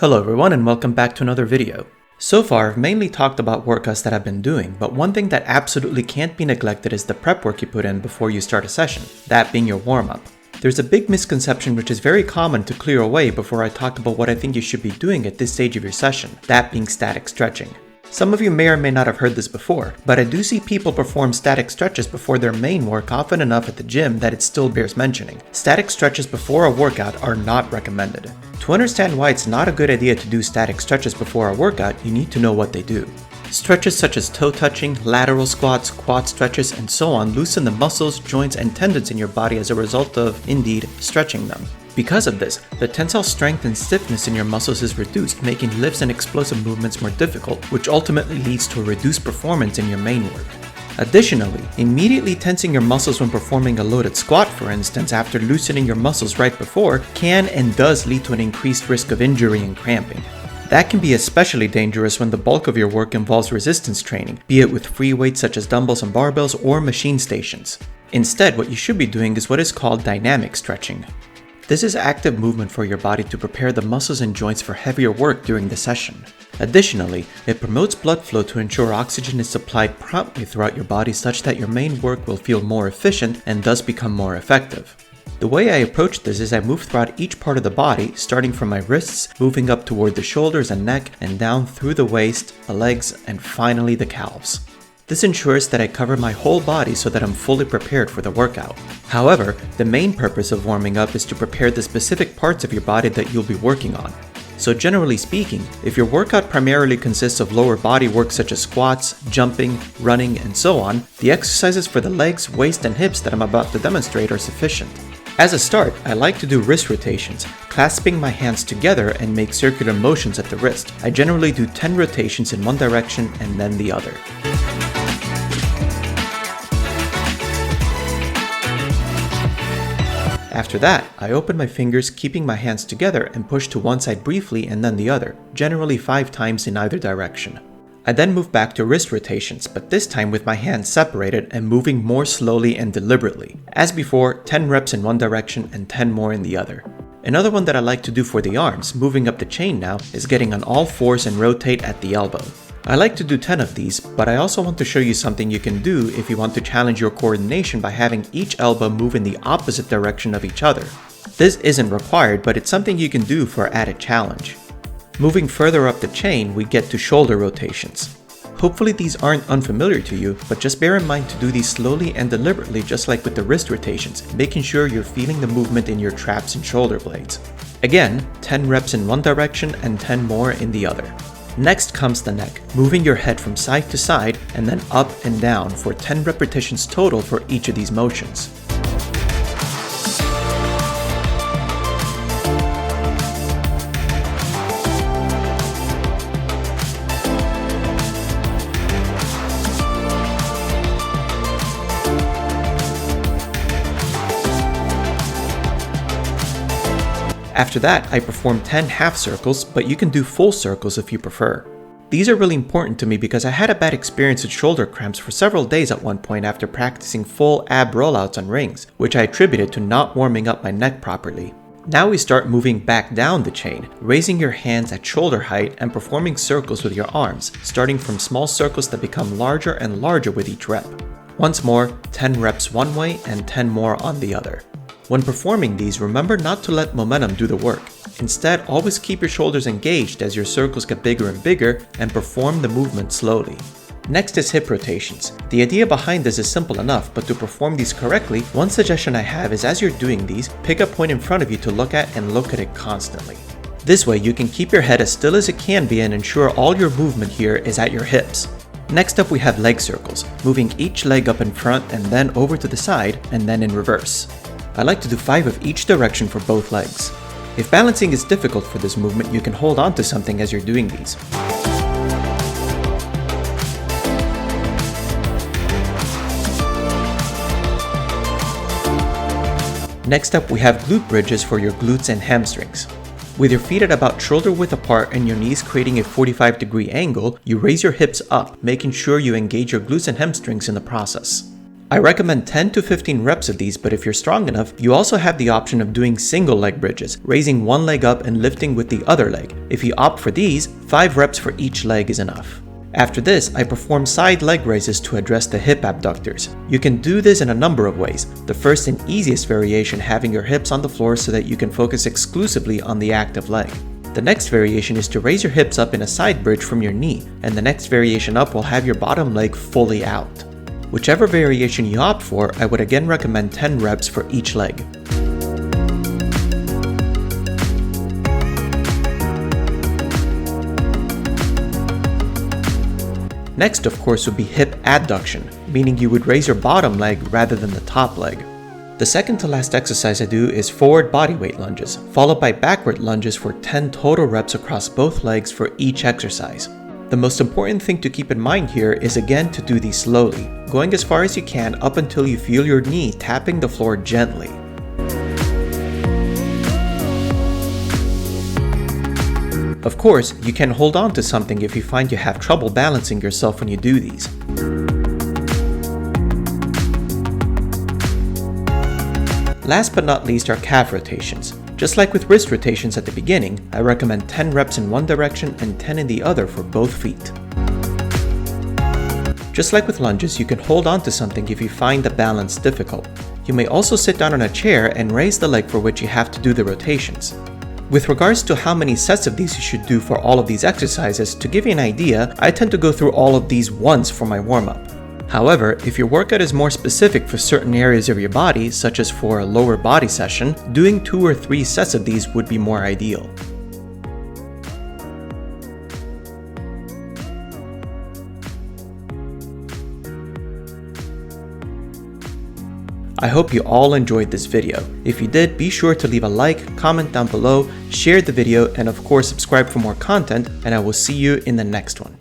Hello everyone and welcome back to another video. So far, I've mainly talked about workouts that I've been doing, but one thing that absolutely can't be neglected is the prep work you put in before you start a session, that being your warm-up. There's a big misconception which is very common to clear away before I talk about what I think you should be doing at this stage of your session, that being static stretching. Some of you may or may not have heard this before, but I do see people perform static stretches before their main work often enough at the gym that it still bears mentioning. Static stretches before a workout are not recommended. To understand why it's not a good idea to do static stretches before a workout, you need to know what they do. Stretches such as toe touching, lateral squats, quad stretches, and so on loosen the muscles, joints, and tendons in your body as a result of, indeed, stretching them. Because of this, the tensile strength and stiffness in your muscles is reduced, making lifts and explosive movements more difficult, which ultimately leads to a reduced performance in your main work. Additionally, immediately tensing your muscles when performing a loaded squat, for instance, after loosening your muscles right before, can and does lead to an increased risk of injury and cramping. That can be especially dangerous when the bulk of your work involves resistance training, be it with free weights such as dumbbells and barbells or machine stations. Instead, what you should be doing is what is called dynamic stretching. This is active movement for your body to prepare the muscles and joints for heavier work during the session. Additionally, it promotes blood flow to ensure oxygen is supplied promptly throughout your body such that your main work will feel more efficient and thus become more effective. The way I approach this is I move throughout each part of the body, starting from my wrists, moving up toward the shoulders and neck, and down through the waist, the legs, and finally the calves. This ensures that I cover my whole body so that I'm fully prepared for the workout. However, the main purpose of warming up is to prepare the specific parts of your body that you'll be working on. So generally speaking, if your workout primarily consists of lower body work such as squats, jumping, running, and so on, the exercises for the legs, waist, and hips that I'm about to demonstrate are sufficient. As a start, I like to do wrist rotations, clasping my hands together and make circular motions at the wrist. I generally do 10 rotations in one direction and then the other. After that, I open my fingers, keeping my hands together, and push to one side briefly and then the other, generally 5 times in either direction. I then move back to wrist rotations, but this time with my hands separated and moving more slowly and deliberately. As before, 10 reps in one direction and 10 more in the other. Another one that I like to do for the arms, moving up the chain now, is getting on all fours and rotate at the elbow. I like to do 10 of these, but I also want to show you something you can do if you want to challenge your coordination by having each elbow move in the opposite direction of each other. This isn't required, but it's something you can do for added challenge. Moving further up the chain, we get to shoulder rotations. Hopefully these aren't unfamiliar to you, but just bear in mind to do these slowly and deliberately just like with the wrist rotations, making sure you're feeling the movement in your traps and shoulder blades. Again, 10 reps in one direction and 10 more in the other. Next comes the neck, moving your head from side to side and then up and down for 10 repetitions total for each of these motions. After that, I perform 10 half circles, but you can do full circles if you prefer. These are really important to me because I had a bad experience with shoulder cramps for several days at one point after practicing full ab rollouts on rings, which I attributed to not warming up my neck properly. Now we start moving back down the chain, raising your hands at shoulder height and performing circles with your arms, starting from small circles that become larger and larger with each rep. Once more, 10 reps one way and 10 more on the other. When performing these, remember not to let momentum do the work. Instead, always keep your shoulders engaged as your circles get bigger and bigger and perform the movement slowly. Next is hip rotations. The idea behind this is simple enough, but to perform these correctly, one suggestion I have is as you're doing these, pick a point in front of you to look at and look at it constantly. This way you can keep your head as still as it can be and ensure all your movement here is at your hips. Next up we have leg circles, moving each leg up in front and then over to the side and then in reverse. I like to do 5 of each direction for both legs. If balancing is difficult for this movement, you can hold on to something as you're doing these. Next up we have glute bridges for your glutes and hamstrings. With your feet at about shoulder width apart and your knees creating a 45-degree angle, you raise your hips up, making sure you engage your glutes and hamstrings in the process. I recommend 10 to 15 reps of these, but if you're strong enough, you also have the option of doing single leg bridges, raising one leg up and lifting with the other leg. If you opt for these, 5 reps for each leg is enough. After this, I perform side leg raises to address the hip abductors. You can do this in a number of ways, the first and easiest variation having your hips on the floor so that you can focus exclusively on the active leg. The next variation is to raise your hips up in a side bridge from your knee, and the next variation up will have your bottom leg fully out. Whichever variation you opt for, I would again recommend 10 reps for each leg. Next, of course, would be hip adduction, meaning you would raise your bottom leg rather than the top leg. The second to last exercise I do is forward bodyweight lunges, followed by backward lunges for 10 total reps across both legs for each exercise. The most important thing to keep in mind here is again to do these slowly, going as far as you can up until you feel your knee tapping the floor gently. Of course, you can hold on to something if you find you have trouble balancing yourself when you do these. Last but not least are calf rotations. Just like with wrist rotations at the beginning, I recommend 10 reps in one direction and 10 in the other for both feet. Just like with lunges, you can hold on to something if you find the balance difficult. You may also sit down on a chair and raise the leg for which you have to do the rotations. With regards to how many sets of these you should do for all of these exercises, to give you an idea, I tend to go through all of these once for my warm-up. However, if your workout is more specific for certain areas of your body, such as for a lower body session, doing 2 or 3 sets of these would be more ideal. I hope you all enjoyed this video. If you did, be sure to leave a like, comment down below, share the video, and of course subscribe for more content, and I will see you in the next one.